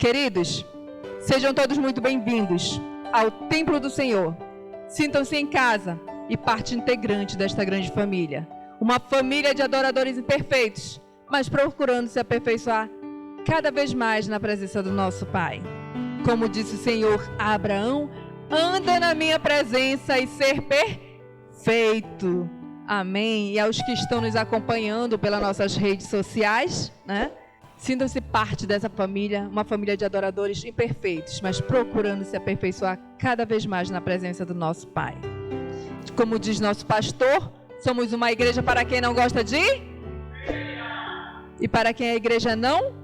Queridos, sejam todos muito bem-vindos ao Templo do Senhor. Sintam-se em casa e parte integrante desta grande família. Uma família de adoradores imperfeitos, mas procurando se aperfeiçoar cada vez mais na presença do nosso Pai. Como disse o Senhor a Abraão, anda na minha presença e ser perfeito. Amém. E aos que estão nos acompanhando pelas nossas redes sociais, né? Sintam-se parte dessa família, uma família de adoradores imperfeitos, mas procurando se aperfeiçoar cada vez mais na presença do nosso Pai. Como diz nosso pastor, somos uma igreja para quem não gosta de? E para quem a igreja não?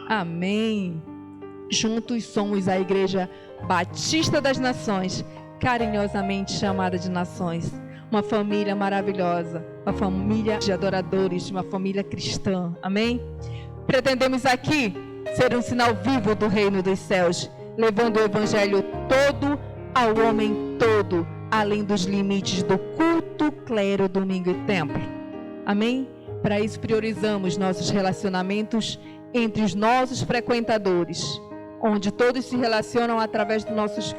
Amém. Juntos somos a Igreja Batista das Nações, carinhosamente chamada de Nações. Uma família maravilhosa, uma família de adoradores, uma família cristã. Amém? Pretendemos aqui ser um sinal vivo do reino dos céus, levando o evangelho todo ao homem todo, além dos limites do culto, clero, domingo e templo. Amém? Para isso priorizamos nossos relacionamentos entre os nossos frequentadores, onde todos se relacionam através dos nossos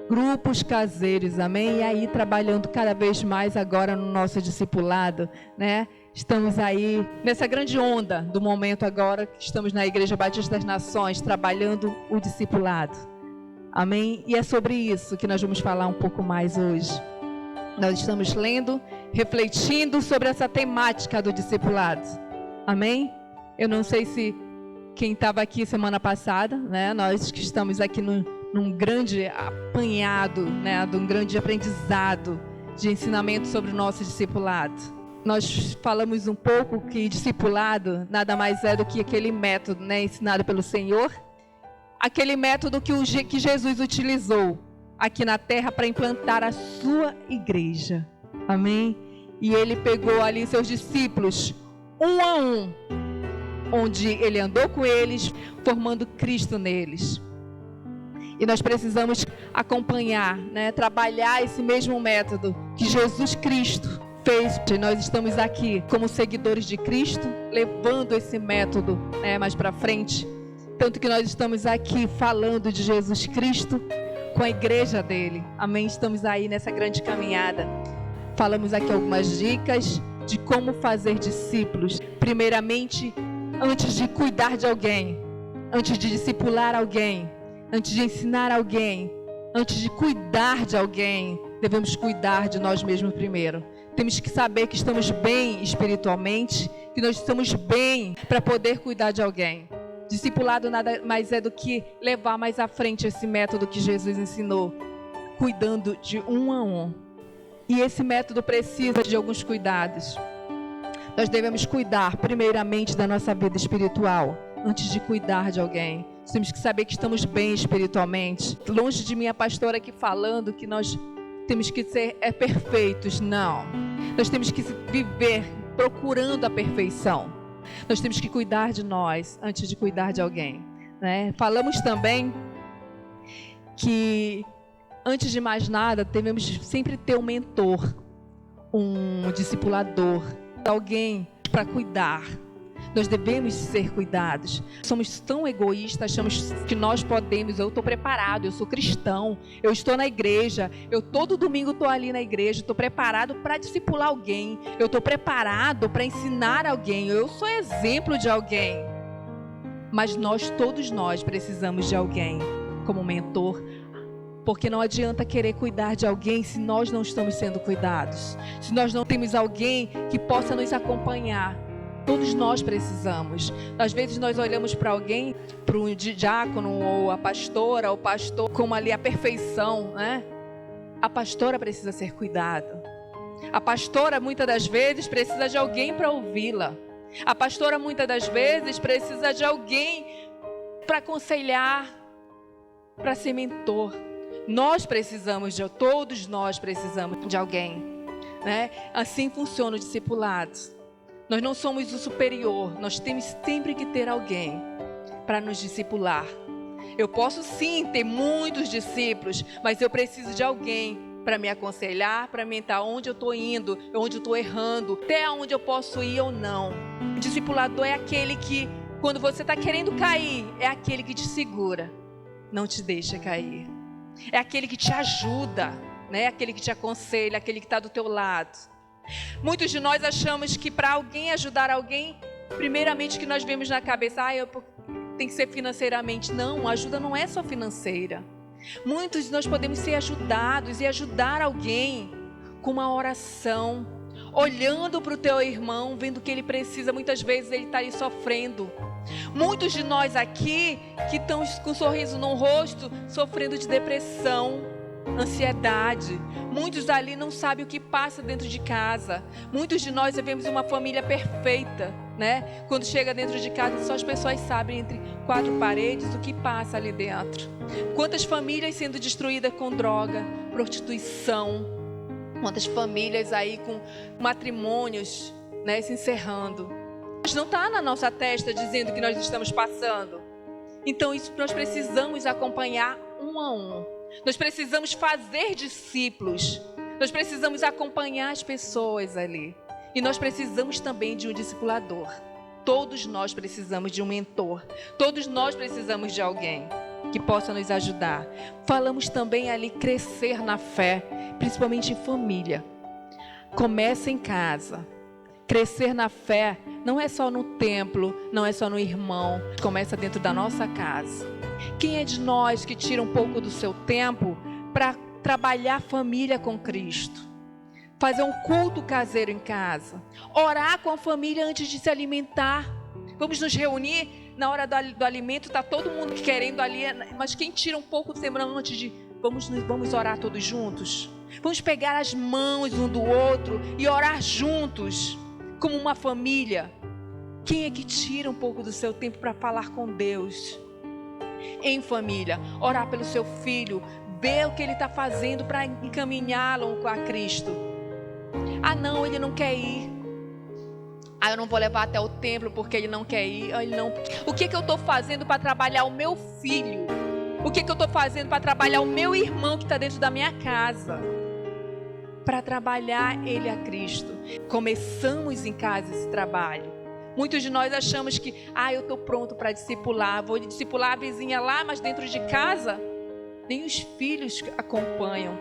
grupos caseiros, amém? E aí trabalhando cada vez mais agora no nosso discipulado, né? Estamos aí nessa grande onda do momento agora, que estamos na Igreja Batista das Nações, trabalhando o discipulado, amém? E é sobre isso que nós vamos falar um pouco mais hoje. Nós estamos lendo, refletindo sobre essa temática do discipulado, amém? Eu não sei se quem estava aqui semana passada, né? Nós que estamos aqui num grande apanhado, né? De um grande aprendizado de ensinamento sobre o nosso discipulado. Nós falamos um pouco que discipulado nada mais é do que aquele método, né? Ensinado pelo Senhor, aquele método que Jesus utilizou aqui na terra para implantar a sua igreja, amém? E ele pegou ali seus discípulos, um a um, onde ele andou com eles, formando Cristo neles. E nós precisamos acompanhar, né, trabalhar esse mesmo método que Jesus Cristo fez. Nós estamos aqui como seguidores de Cristo, levando esse método, né, mais para frente. Tanto que nós estamos aqui falando de Jesus Cristo com a igreja dele. Amém? Estamos aí nessa grande caminhada. Falamos aqui algumas dicas de como fazer discípulos. Primeiramente, antes de cuidar de alguém, antes de discipular alguém, antes de ensinar alguém, antes de cuidar de alguém, devemos cuidar de nós mesmos primeiro. Temos que saber que estamos bem espiritualmente, que nós estamos bem para poder cuidar de alguém. Discipulado nada mais é do que levar mais à frente esse método que Jesus ensinou, cuidando de um a um. E esse método precisa de alguns cuidados. Nós devemos cuidar primeiramente da nossa vida espiritual, antes de cuidar de alguém. Nós temos que saber que estamos bem espiritualmente. Longe de mim a pastora aqui falando que nós temos que ser perfeitos. Não. Nós temos que viver procurando a perfeição. Nós temos que cuidar de nós antes de cuidar de alguém, né? Falamos também que, antes de mais nada, devemos sempre ter um mentor, um discipulador, alguém para cuidar. Nós devemos ser cuidados. Somos tão egoístas, achamos que nós podemos. Eu estou preparado, eu sou cristão, eu estou na igreja, eu todo domingo estou ali na igreja, estou preparado para discipular alguém, eu estou preparado para ensinar alguém, eu sou exemplo de alguém. Mas todos nós precisamos de alguém como mentor, porque não adianta querer cuidar de alguém se nós não estamos sendo cuidados, se nós não temos alguém que possa nos acompanhar. Todos nós precisamos. Às vezes nós olhamos para alguém, para um diácono ou a pastora, ou pastor, como ali a perfeição, né? A pastora precisa ser cuidada. A pastora muitas das vezes precisa de alguém para ouvi-la. A pastora muitas das vezes precisa de alguém para aconselhar, para ser mentor. Todos nós precisamos de alguém, né? Assim funciona o discipulado. Nós não somos o superior, nós temos sempre que ter alguém para nos discipular. Eu posso sim ter muitos discípulos, mas eu preciso de alguém para me aconselhar, para me orientar onde eu estou indo, onde eu estou errando, até onde eu posso ir ou não. O discipulador é aquele que Quando você está querendo cair, é aquele que te segura, não te deixa cair. É aquele que te ajuda, né? Aquele que te aconselha, aquele que está do teu lado. Muitos de nós achamos que para alguém ajudar alguém, primeiramente que nós vemos na cabeça, tem que ser financeiramente. Não, a ajuda não é só financeira. Muitos de nós podemos ser ajudados e ajudar alguém com uma oração, olhando para o teu irmão, vendo que ele precisa. Muitas vezes ele está ali sofrendo. Muitos de nós aqui que estão com um sorriso no rosto, sofrendo de depressão, ansiedade. Muitos ali não sabem o que passa dentro de casa. Muitos de nós vivemos uma família perfeita, né? Quando chega dentro de casa, só as pessoas sabem entre quatro paredes o que passa ali dentro. Quantas famílias sendo destruídas com droga, prostituição. Quantas famílias aí com matrimônios, né, se encerrando. Mas não está na nossa testa dizendo que nós estamos passando. Então isso nós precisamos acompanhar um a um. Nós precisamos fazer discípulos. Nós precisamos acompanhar as pessoas ali. E nós precisamos também de um discipulador. Todos nós precisamos de um mentor. Todos nós precisamos de alguém que possa nos ajudar. Falamos também ali crescer na fé, principalmente em família. Começa em casa. Crescer na fé não é só no templo, não é só no irmão. Começa dentro da nossa casa. Quem é de nós que tira um pouco do seu tempo para trabalhar a família com Cristo? Fazer um culto caseiro em casa. Orar com a família antes de se alimentar. Vamos nos reunir, na hora do alimento está todo mundo querendo ali, mas quem tira um pouco de semana antes de... Vamos orar todos juntos? Vamos pegar as mãos um do outro e orar juntos, como uma família. Quem é que tira um pouco do seu tempo para falar com Deus? Em família, orar pelo seu filho, ver o que ele está fazendo para encaminhá-lo a Cristo. Não, ele não quer ir. Eu não vou levar até o templo porque ele não quer ir. O que eu estou fazendo para trabalhar o meu filho? O que eu estou fazendo para trabalhar o meu irmão que está dentro da minha casa? Para trabalhar ele a Cristo. Começamos em casa esse trabalho. Muitos de nós achamos que, eu estou pronto para discipular. Vou discipular a vizinha lá, mas dentro de casa, nem os filhos acompanham.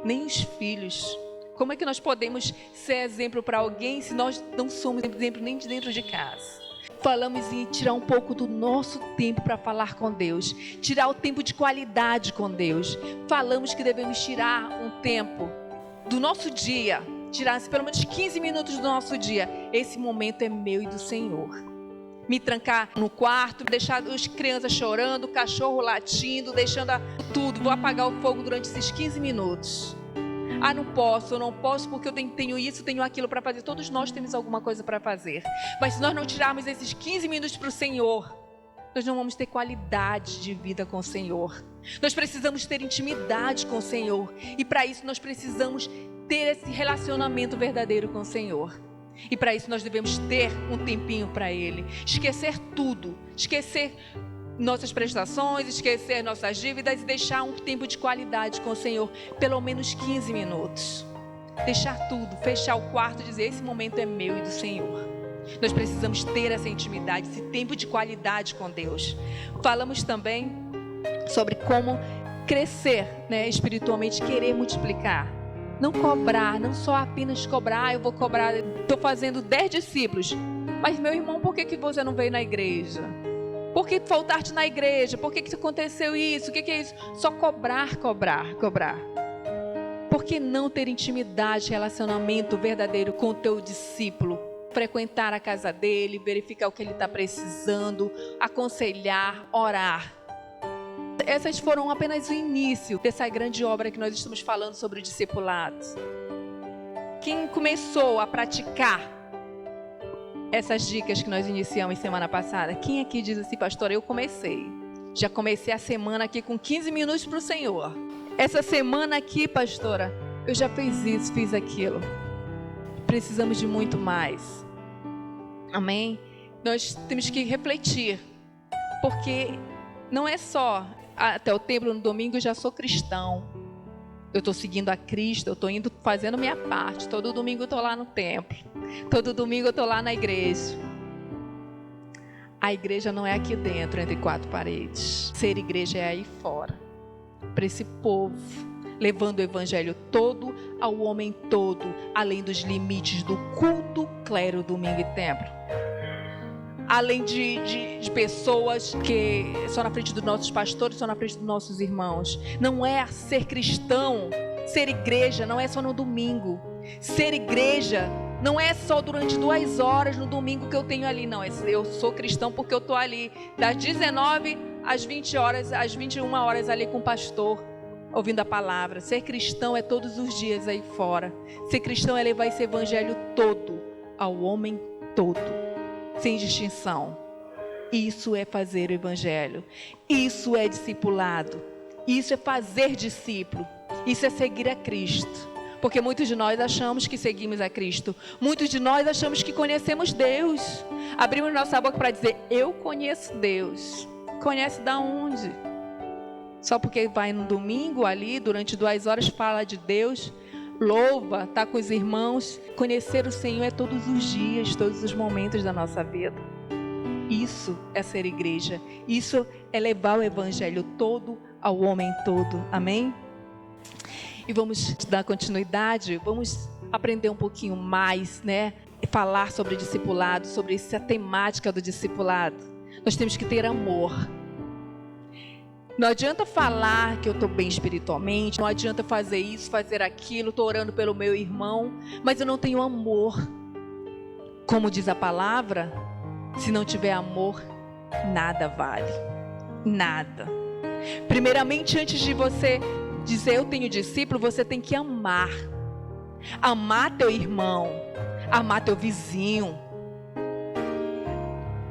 Nem os filhos. Como é que nós podemos ser exemplo para alguém se nós não somos exemplo nem de dentro de casa? Falamos em tirar um pouco do nosso tempo para falar com Deus. Tirar o tempo de qualidade com Deus. Falamos que devemos tirar um tempo do nosso dia. Tirar pelo menos 15 minutos do nosso dia. Esse momento é meu e do Senhor. Me trancar no quarto, deixar as crianças chorando, o cachorro latindo, deixando tudo. Vou apagar o fogo durante esses 15 minutos. Eu não posso porque eu tenho isso, tenho aquilo para fazer. Todos nós temos alguma coisa para fazer. Mas se nós não tirarmos esses 15 minutos para o Senhor, nós não vamos ter qualidade de vida com o Senhor. Nós precisamos ter intimidade com o Senhor. E para isso nós precisamos ter esse relacionamento verdadeiro com o Senhor. E para isso nós devemos ter um tempinho para Ele. Esquecer tudo. Esquecer nossas prestações, esquecer nossas dívidas e deixar um tempo de qualidade com o Senhor, pelo menos 15 minutos. Deixar tudo, fechar o quarto e dizer: esse momento é meu e do Senhor. Nós precisamos ter essa intimidade, esse tempo de qualidade com Deus. Falamos também sobre como crescer, né, espiritualmente, querer multiplicar. Não cobrar, não só apenas cobrar. Eu vou cobrar, estou fazendo 10 discípulos. Mas meu irmão, por que você não veio na igreja? Por que faltaste na igreja? Por que aconteceu isso? O que é isso? Só cobrar. Por que não ter intimidade, relacionamento verdadeiro com o teu discípulo? Frequentar a casa dele, verificar o que ele está precisando, aconselhar, orar. Essas foram apenas o início dessa grande obra que nós estamos falando sobre o discipulado. Quem começou a praticar essas dicas que nós iniciamos semana passada? Quem aqui diz assim: pastora, eu comecei. Já comecei a semana aqui com 15 minutos para o Senhor. Essa semana aqui, pastora, eu já fiz isso, fiz aquilo. Precisamos de muito mais. Amém? Nós temos que refletir. Porque não é só até o templo no domingo eu já sou cristão. Eu estou seguindo a Cristo, eu estou indo fazendo minha parte. Todo domingo eu estou lá no templo. Todo domingo eu estou lá na igreja. A igreja não é aqui dentro, entre quatro paredes. Ser igreja é aí fora, para esse povo, levando o evangelho todo ao homem todo, além dos limites do culto, clero, domingo e templo. Além de pessoas que só na frente dos nossos pastores, só na frente dos nossos irmãos. Não é ser cristão, ser igreja não é só no domingo. Ser igreja não é só durante 2 horas no domingo que eu tenho ali. Não, eu sou cristão porque eu estou ali das 19 às 20 horas, às 21 horas ali com o pastor, ouvindo a palavra. Ser cristão é todos os dias aí fora. Ser cristão é levar esse evangelho todo ao homem todo, sem distinção. Isso é fazer o evangelho. Isso é discipulado. Isso é fazer discípulo. Isso é seguir a Cristo. Porque muitos de nós achamos que seguimos a Cristo. Muitos de nós achamos que conhecemos Deus. Abrimos nossa boca para dizer, eu conheço Deus. Conhece da onde? Só porque vai no domingo ali, durante 2 horas, fala de Deus, louva, está com os irmãos. Conhecer o Senhor é todos os dias, todos os momentos da nossa vida. Isso é ser igreja. Isso é levar o evangelho todo ao homem todo. Amém? E vamos dar continuidade, vamos aprender um pouquinho mais, né? Falar sobre discipulado, sobre essa temática do discipulado. Nós temos que ter amor. Não adianta falar que eu estou bem espiritualmente, não adianta fazer isso, fazer aquilo, estou orando pelo meu irmão, mas eu não tenho amor. Como diz a palavra, se não tiver amor, nada vale. Nada. Primeiramente, antes de você dizer eu tenho discípulo, você tem que amar. Amar teu irmão, amar teu vizinho.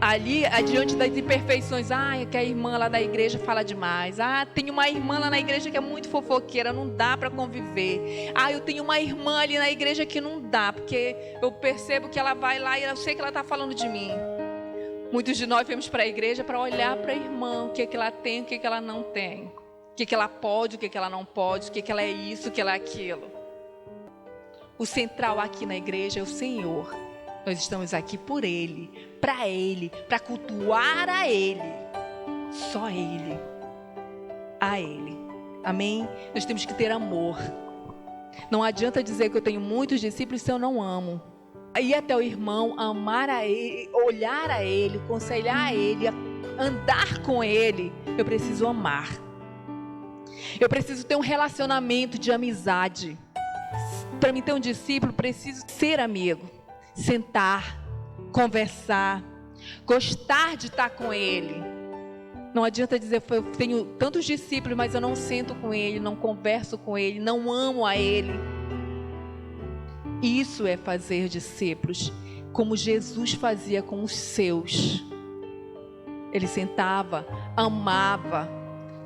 Ali, adiante das imperfeições, é que a irmã lá da igreja fala demais. Tem uma irmã lá na igreja que é muito fofoqueira, não dá para conviver. Eu tenho uma irmã ali na igreja que não dá, porque eu percebo que ela vai lá e eu sei que ela está falando de mim. Muitos de nós viemos para a igreja para olhar para a irmã, o que ela tem, o que ela não tem. O que ela pode, o que ela não pode, o que ela é isso, o que ela é aquilo. O central aqui na igreja é o Senhor. Nós estamos aqui por Ele, para cultuar a Ele. Só Ele. A Ele. Amém? Nós temos que ter amor. Não adianta dizer que eu tenho muitos discípulos se eu não amo. Ir até o irmão, amar a Ele, olhar a Ele, aconselhar a Ele, andar com Ele. Eu preciso amar. Eu preciso ter um relacionamento de amizade. Para mim ter um discípulo, preciso ser amigo. Sentar, conversar, gostar de estar com ele. Não adianta dizer, eu tenho tantos discípulos, mas eu não sento com ele, não converso com ele, não amo a ele. Isso é fazer discípulos, como Jesus fazia com os seus. Ele sentava, amava,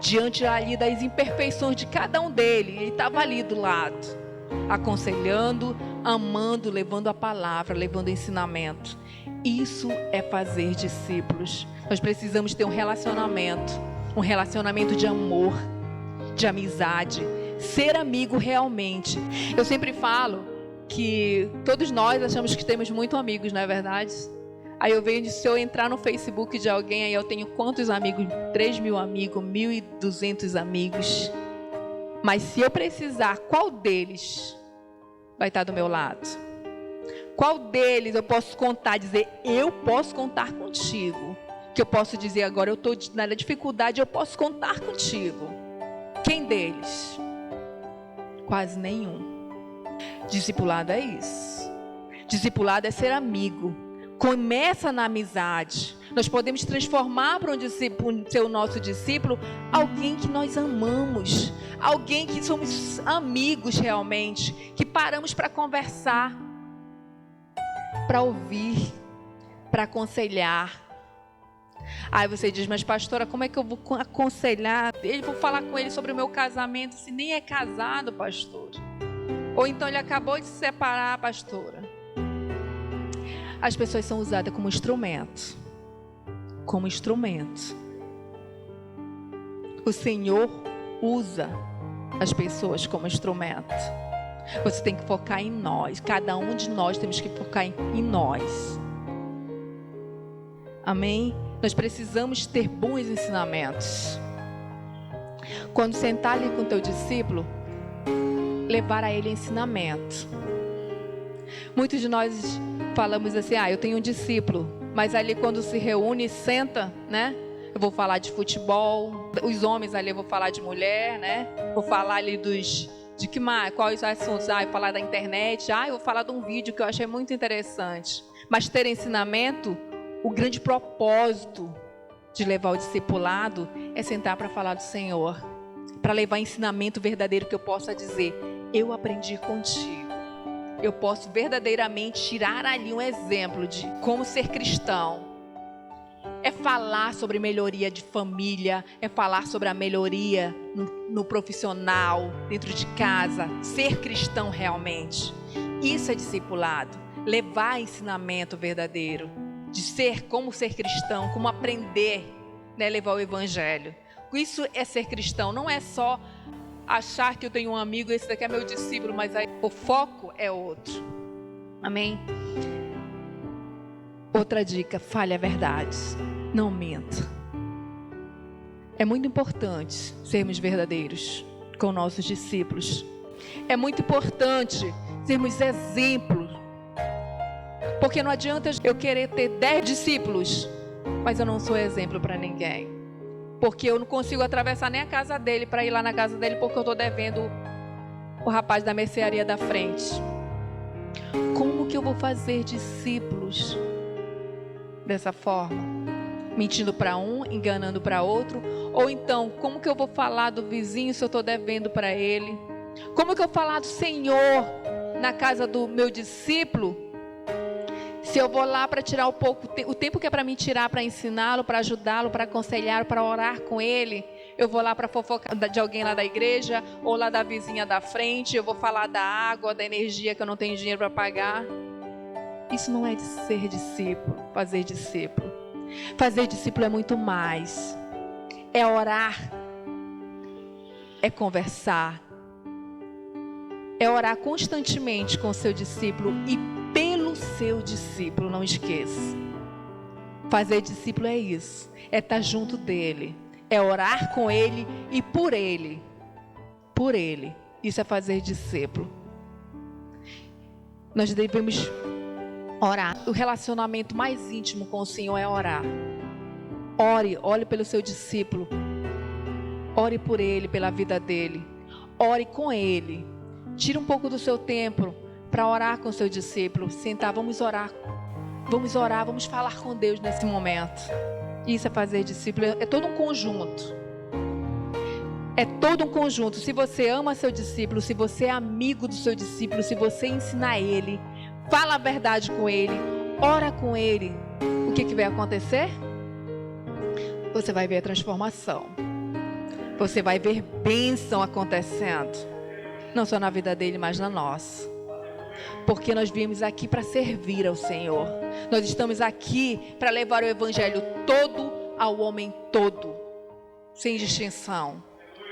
diante ali das imperfeições de cada um deles. Ele estava ali do lado, aconselhando, amando, levando a palavra, levando o ensinamento. Isso é fazer discípulos. Nós precisamos ter um relacionamento de amor, de amizade, ser amigo realmente. Eu sempre falo que todos nós achamos que temos muitos amigos, não é verdade? Aí eu vejo, se eu entrar no Facebook de alguém, aí eu tenho quantos amigos? 3.000 amigos, 1.200 amigos. Mas se eu precisar, qual deles vai estar do meu lado? Qual deles eu posso contar, dizer, eu posso contar contigo? Que eu posso dizer agora, eu estou na dificuldade, eu posso contar contigo. Quem deles? Quase nenhum. Discipulado é isso. Discipulado é ser amigo. Começa na amizade. Nós podemos transformar para um discípulo, ser o nosso discípulo, alguém que nós amamos, alguém que somos amigos realmente, que paramos para conversar, para ouvir, para aconselhar. Aí você diz, mas pastora, como é que eu vou aconselhar? Vou falar com ele sobre o meu casamento, se nem é casado, pastor. Ou então ele acabou de se separar, pastora. As pessoas são usadas como instrumento. Como instrumento. O Senhor usa as pessoas como instrumento. Você tem que focar em nós. Cada um de nós temos que focar em nós. Amém? Nós precisamos ter bons ensinamentos. Quando sentar ali com o teu discípulo, levar a ele ensinamento. Muitos de nós falamos assim, eu tenho um discípulo, mas ali quando se reúne, senta, né? Eu vou falar de futebol, os homens ali eu vou falar de mulher, né? Vou falar ali de que mais, quais assuntos? Eu vou falar da internet, eu vou falar de um vídeo que eu achei muito interessante. Mas ter ensinamento, o grande propósito de levar o discipulado é sentar para falar do Senhor, para levar ensinamento verdadeiro que eu possa dizer, eu aprendi contigo. Eu posso verdadeiramente tirar ali um exemplo de como ser cristão. É falar sobre melhoria de família, é falar sobre a melhoria no profissional, dentro de casa, ser cristão realmente. Isso é discipulado, levar ensinamento verdadeiro, de como ser cristão, como aprender, né, levar o evangelho. Isso é ser cristão, não é só achar que eu tenho um amigo, esse daqui é meu discípulo, mas aí o foco é outro. Amém? Outra dica, fale a verdade, não minta. É muito importante sermos verdadeiros com nossos discípulos. É muito importante sermos exemplos. Porque não adianta eu querer ter 10 discípulos, mas eu não sou exemplo para ninguém. Porque eu não consigo atravessar nem a casa dele para ir lá na casa dele, porque eu estou devendo o rapaz da mercearia da frente. Como que eu vou fazer discípulos dessa forma? Mentindo para um, enganando para outro? Ou então, como que eu vou falar do vizinho se eu estou devendo para ele? Como que eu vou falar do Senhor na casa do meu discípulo, se eu vou lá para tirar o tempo que é para mim tirar, para ensiná-lo, para ajudá-lo, para aconselhar, para orar com ele, eu vou lá para fofocar de alguém lá da igreja, ou lá da vizinha da frente, eu vou falar da água, da energia que eu não tenho dinheiro para pagar. Isso não é de ser discípulo, fazer discípulo. Fazer discípulo é muito mais. É orar, é conversar, é orar constantemente com o seu discípulo e pelo seu discípulo, não esqueça. Fazer discípulo é isso, é estar junto dele, é orar com ele e por ele. Por ele, isso é fazer discípulo. Nós devemos orar. O relacionamento mais íntimo com o Senhor é orar. Ore pelo seu discípulo. Ore por ele, pela vida dele. Ore com ele. Tire um pouco do seu tempo para orar com o seu discípulo. Sentar, vamos orar. Vamos orar, vamos falar com Deus nesse momento. Isso é fazer discípulo. É todo um conjunto. É todo um conjunto. Se você ama seu discípulo, se você é amigo do seu discípulo, se você ensina ele, fala a verdade com ele, ora com ele, o que vai acontecer? Você vai ver a transformação. Você vai ver bênção acontecendo. Não só na vida dele, mas na nossa. Porque nós viemos aqui para servir ao Senhor. Nós estamos aqui para levar o evangelho todo ao homem todo. Sem distinção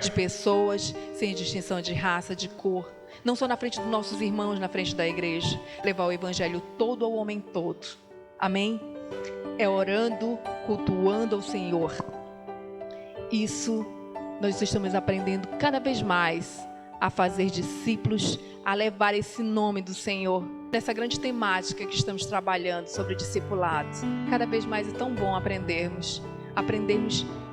de pessoas, sem distinção de raça, de cor. Não só na frente dos nossos irmãos, na frente da igreja. Levar o evangelho todo ao homem todo. Amém? É orando, cultuando ao Senhor. Isso nós estamos aprendendo cada vez mais a fazer discípulos, a levar esse nome do Senhor. Nessa grande temática que estamos trabalhando sobre discipulado. Cada vez mais é tão bom aprendermos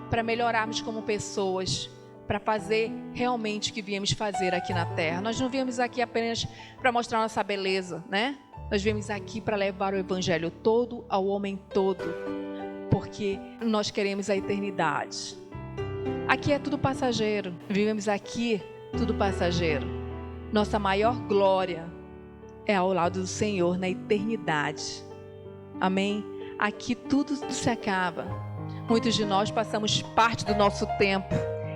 para melhorarmos como pessoas, para fazer realmente o que viemos fazer aqui na terra. Nós não viemos aqui apenas para mostrar nossa beleza, né? Nós viemos aqui para levar o evangelho todo ao homem todo, porque nós queremos a eternidade. Aqui é tudo passageiro. Vivemos aqui tudo passageiro. Nossa maior glória é ao lado do Senhor na eternidade. Amém? Aqui tudo se acaba. Muitos de nós passamos parte do nosso tempo.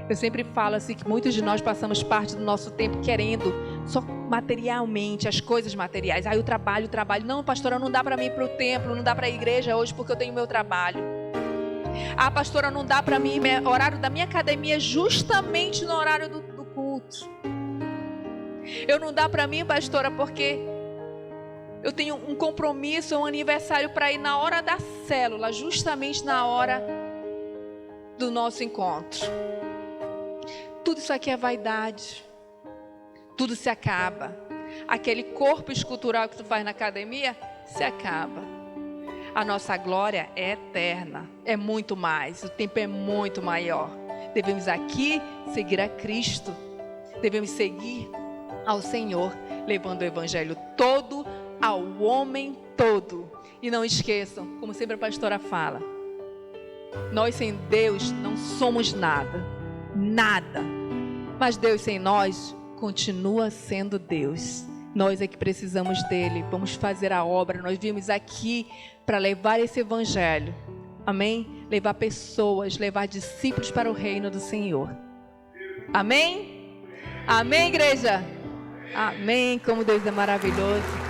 Eu sempre falo assim que muitos de nós passamos parte do nosso tempo querendo só materialmente, as coisas materiais. O trabalho. Não, pastora, não dá para mim ir para o templo, não dá para ir à igreja hoje porque eu tenho meu trabalho. Pastora, não dá para mim, horário da minha academia justamente no horário do culto. Eu não dá para mim, pastora, porque eu tenho um compromisso, um aniversário para ir na hora da célula, justamente na hora do nosso encontro. Tudo isso aqui é vaidade. Tudo se acaba. Aquele corpo escultural que tu faz na academia, se acaba. A nossa glória é eterna, é muito mais, o tempo é muito maior. Devemos aqui seguir a Cristo, devemos seguir ao Senhor, levando o evangelho todo ao homem todo. E não esqueçam, como sempre a pastora fala, nós sem Deus não somos nada, nada. Mas Deus sem nós continua sendo Deus. Nós é que precisamos dele. Vamos fazer a obra. Nós viemos aqui para levar esse evangelho. Amém? Levar pessoas, levar discípulos para o reino do Senhor. Amém? Amém, igreja? Amém. Como Deus é maravilhoso.